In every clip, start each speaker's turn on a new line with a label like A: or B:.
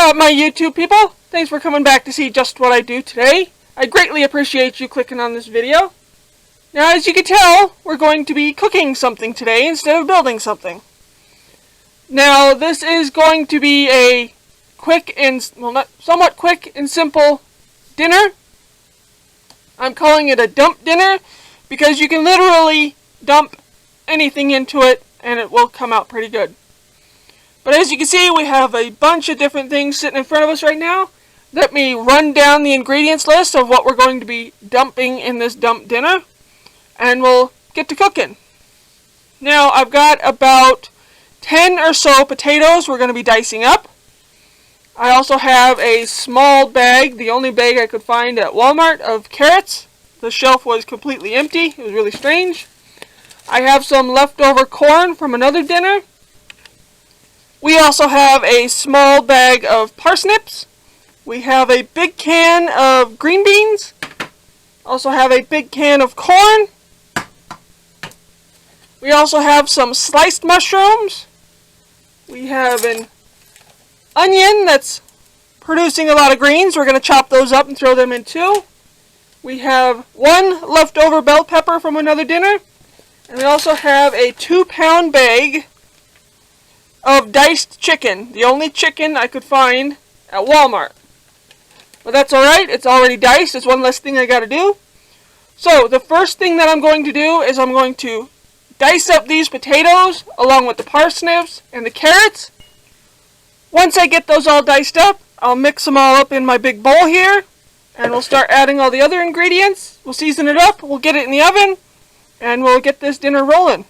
A: up, my YouTube people? Thanks for coming back to see just what I do today. I greatly appreciate you clicking on this video. Now, as you can tell, we're going to be cooking something today instead of building something. Now, this is going to be a quick and, well, not somewhat quick and simple dinner. I'm calling it a dump dinner because you can literally dump anything into it and it will come out pretty good. But as you can see, we have a bunch of different things sitting in front of us right now. Let me run down the ingredients list of what we're going to be dumping in this dump dinner, and we'll get to cooking. Now, I've got about 10 or so potatoes we're going to be dicing up. I also have a small bag, the only bag I could find at Walmart, of carrots. The shelf was completely empty. It was really strange. I have some leftover corn from another dinner. We also have a small bag of parsnips. We have a big can of green beans. Also have a big can of corn. We also have some sliced mushrooms. We have an onion that's producing a lot of greens. We're going to chop those up and throw them in too. We have one leftover bell pepper from another dinner. And we also have a 2-pound bag of diced chicken, the only chicken I could find at Walmart. But that's alright, it's already diced, it's one less thing I gotta do. So, the first thing that I'm going to do is I'm going to dice up these potatoes along with the parsnips and the carrots. Once I get those all diced up, I'll mix them all up in my big bowl here, and we'll start adding all the other ingredients. We'll season it up, we'll get it in the oven, and we'll get this dinner rolling.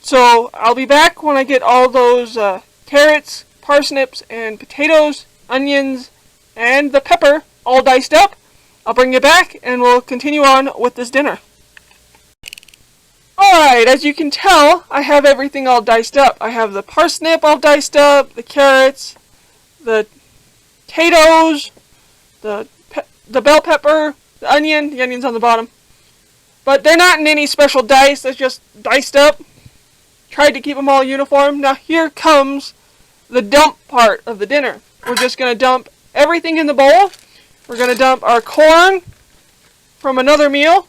A: So, I'll be back when I get all those carrots, parsnips, and potatoes, onions, and the pepper all diced up. I'll bring you back, and we'll continue on with this dinner. Alright, as you can tell, I have everything all diced up. I have the parsnip all diced up, the carrots, the potatoes, the bell pepper, the onion's on the bottom. But they're not in any special dice, that's just diced up. Tried to keep them all uniform. Now here comes the dump part of the dinner. We're just going to dump everything in the bowl. We're going to dump our corn from another meal.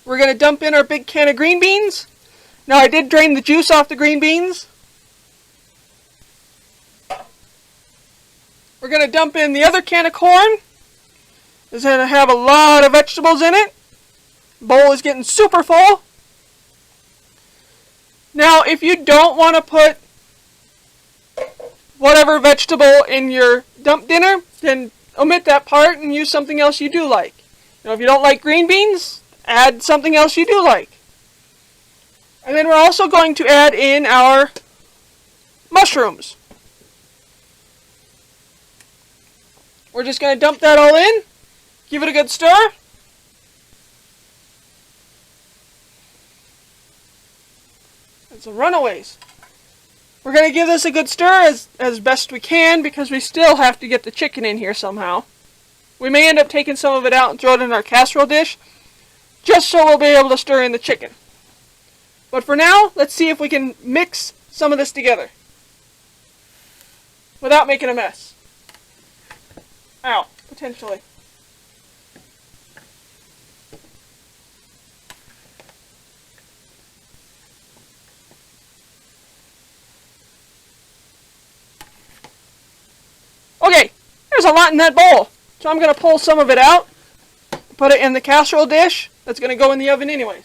A: We're going to dump in our big can of green beans. Now I did drain the juice off the green beans. We're going to dump in the other can of corn. It's going to have a lot of vegetables in it. Bowl is getting super full. Now, if you don't want to put whatever vegetable in your dump dinner, then omit that part and use something else you do like. Now, if you don't like green beans, add something else you do like. And then we're also going to add in our mushrooms. We're just going to dump that all in, give it a good stir. And some runaways. We're going to give this a good stir as best we can because we still have to get the chicken in here somehow. We may end up taking some of it out and throw it in our casserole dish just so we'll be able to stir in the chicken. But for now, let's see if we can mix some of this together without making a mess. Ow, potentially. Okay, there's a lot in that bowl. So I'm going to pull some of it out, put it in the casserole dish that's going to go in the oven anyways.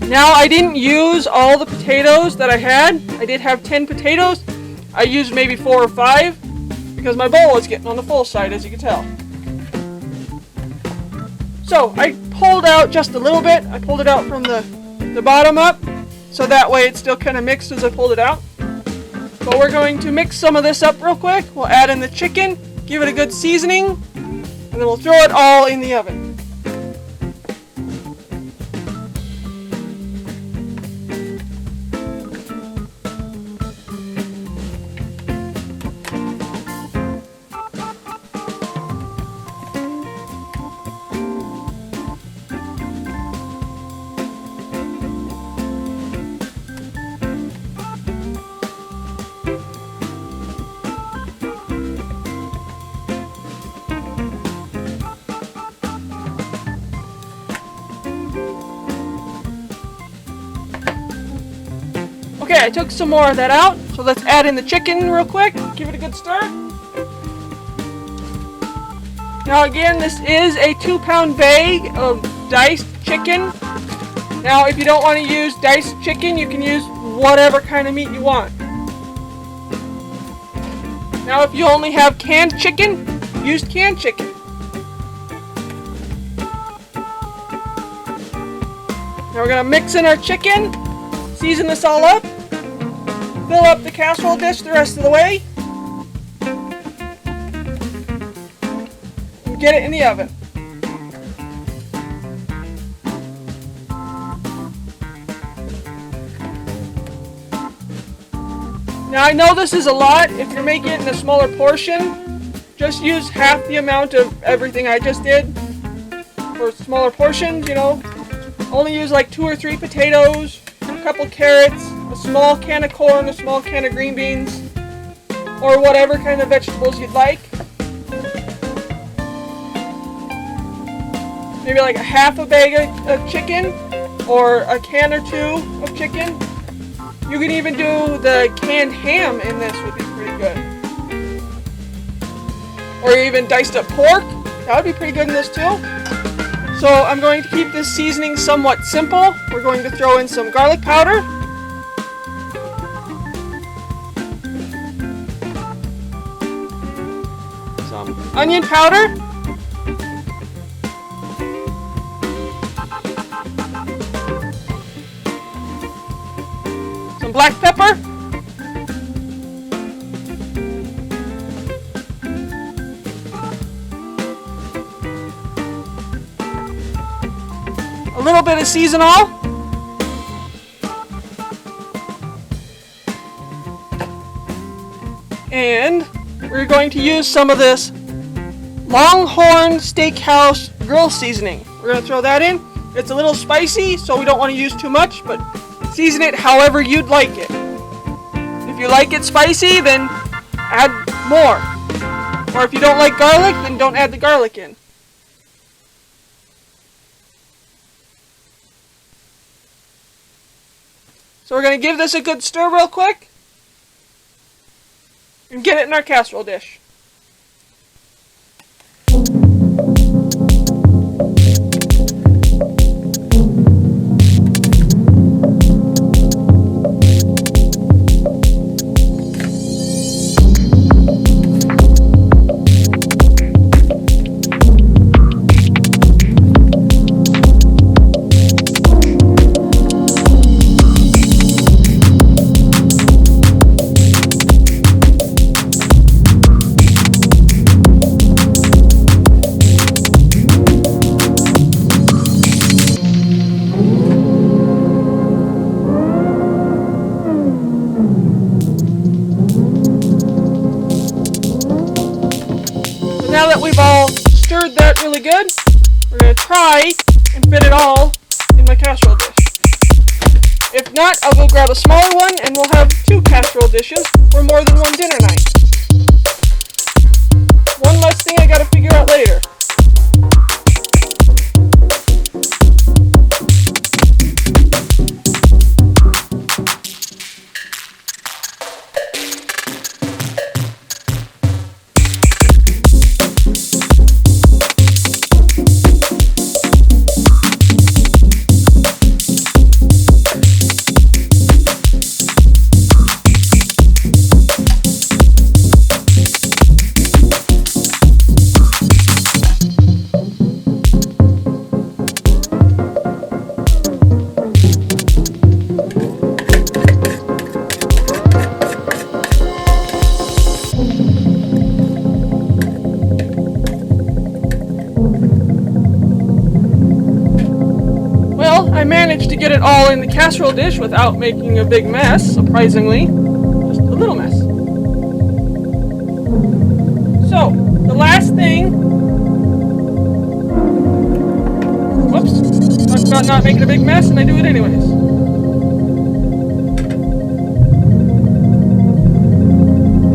A: Now, I didn't use all the potatoes that I had. I did have 10 potatoes. I used maybe 4 or 5 because my bowl was getting on the full side, as you can tell. So, I pulled out just a little bit. I pulled it out from the bottom up, so that way it's still kind of mixed as I pulled it out. But we're going to mix some of this up real quick. We'll add in the chicken, give it a good seasoning, And then we'll throw it all in the oven. Okay, I took some more of that out, so let's add in the chicken real quick. Give it a good stir. Now again, this is a 2-pound bag of diced chicken. Now if you don't want to use diced chicken, you can use whatever kind of meat you want. Now if you only have canned chicken, use canned chicken. Now we're going to mix in our chicken, season this all up, fill up the casserole dish the rest of the way, and get it in the oven. Now I know this is a lot. If you're making it in a smaller portion, just use half the amount of everything I just did. For smaller portions, you know, only use like 2 or 3 potatoes, a couple carrots, a small can of corn, a small can of green beans, or whatever kind of vegetables you'd like. Maybe like a half a bag of chicken, or a can or 2 of chicken. You can even do the canned ham in this, would be pretty good. Or even diced up pork, that would be pretty good in this too. So I'm going to keep this seasoning somewhat simple. We're going to throw in some garlic powder, some onion powder, some black pepper, a little bit of seasonal, and we're going to use some of this Longhorn Steakhouse grill seasoning. We're going to throw that in. It's a little spicy, so we don't want to use too much, but season it however you'd like it. If you like it spicy, then add more. Or if you don't like garlic, then don't add the garlic in. So we're going to give this a good stir real quick and get it in our casserole dish. Now that we've all stirred that really good, we're going to try and fit it all in my casserole dish. If not, I'll go grab a smaller one and we'll have 2 casserole dishes for more than one dinner night. One less thing I gotta figure out later. I managed to get it all in the casserole dish without making a big mess, surprisingly. Just a little mess. So, the last thing... Whoops. Talked about not making a big mess, and I do it anyways.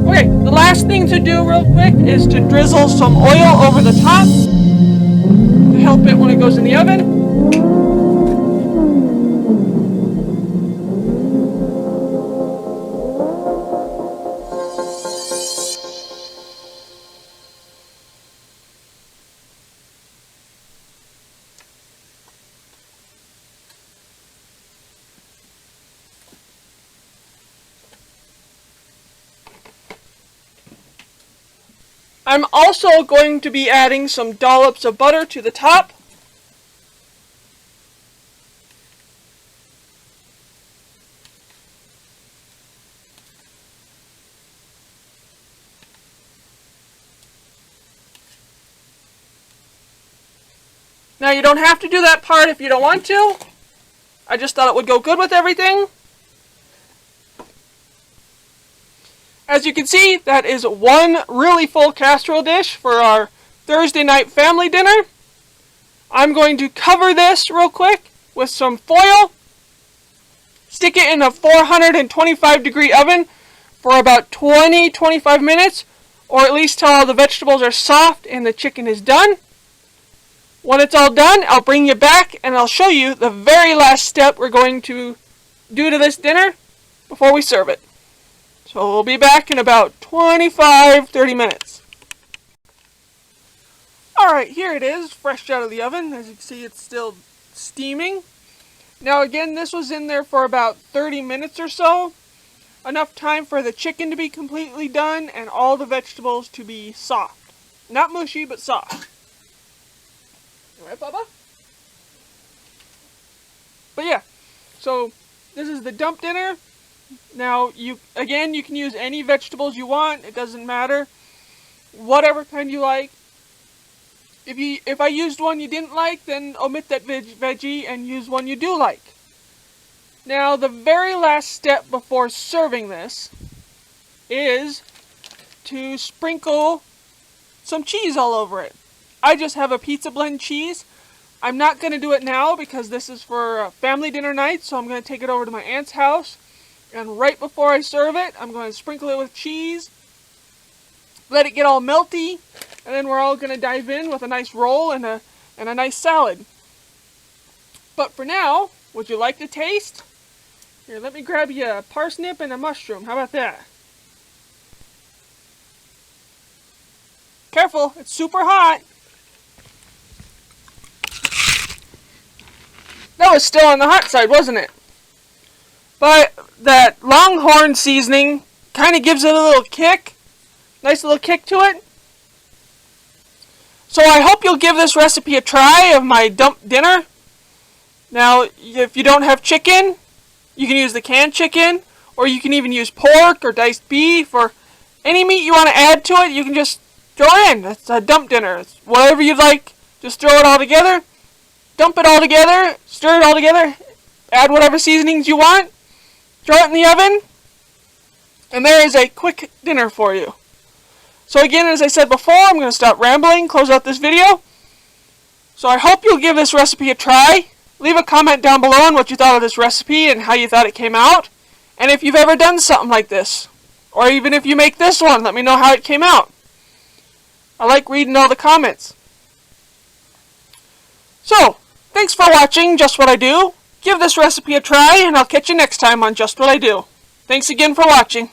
A: Okay, the last thing to do real quick is to drizzle some oil over the top to help it when it goes in the oven. I'm also going to be adding some dollops of butter to the top. Now you don't have to do that part if you don't want to. I just thought it would go good with everything. As you can see, that is one really full casserole dish for our Thursday night family dinner. I'm going to cover this real quick with some foil. Stick it in a 425 degree oven for about 20-25 minutes, or at least till all the vegetables are soft and the chicken is done. When it's all done, I'll bring you back and I'll show you the very last step we're going to do to this dinner before we serve it. So we'll be back in about 25-30 minutes. Alright, here it is, fresh out of the oven. As you can see, it's still steaming. Now again, this was in there for about 30 minutes or so. Enough time for the chicken to be completely done and all the vegetables to be soft. Not mushy, but soft. Alright, Bubba? But yeah, so this is the dump dinner. Now, you can use any vegetables you want. It doesn't matter. Whatever kind you like. If I used one you didn't like, then omit that veggie and use one you do like. Now, the very last step before serving this is to sprinkle some cheese all over it. I just have a pizza blend cheese. I'm not going to do it now because this is for a family dinner night, so I'm going to take it over to my aunt's house. And right before I serve it, I'm going to sprinkle it with cheese, let it get all melty, and then we're all going to dive in with a nice roll and a nice salad. But for now, would you like to taste? Here, let me grab you a parsnip and a mushroom. How about that? Careful, it's super hot. That was still on the hot side, wasn't it? But that Longhorn seasoning kind of gives it a little kick. Nice little kick to it. So I hope you'll give this recipe a try of my dump dinner. Now, if you don't have chicken, you can use the canned chicken, or you can even use pork or diced beef, or any meat you want to add to it, you can just throw it in. It's a dump dinner. It's whatever you'd like. Just throw it all together. Dump it all together. Stir it all together. Add whatever seasonings you want. Throw it in the oven, and there is a quick dinner for you. So again, as I said before, I'm going to stop rambling, close out this video. So I hope you'll give this recipe a try. Leave a comment down below on what you thought of this recipe and how you thought it came out. And if you've ever done something like this, or even if you make this one, let me know how it came out. I like reading all the comments. So, thanks for watching Just What I Do. Give this recipe a try, and I'll catch you next time on Just What I Do. Thanks again for watching.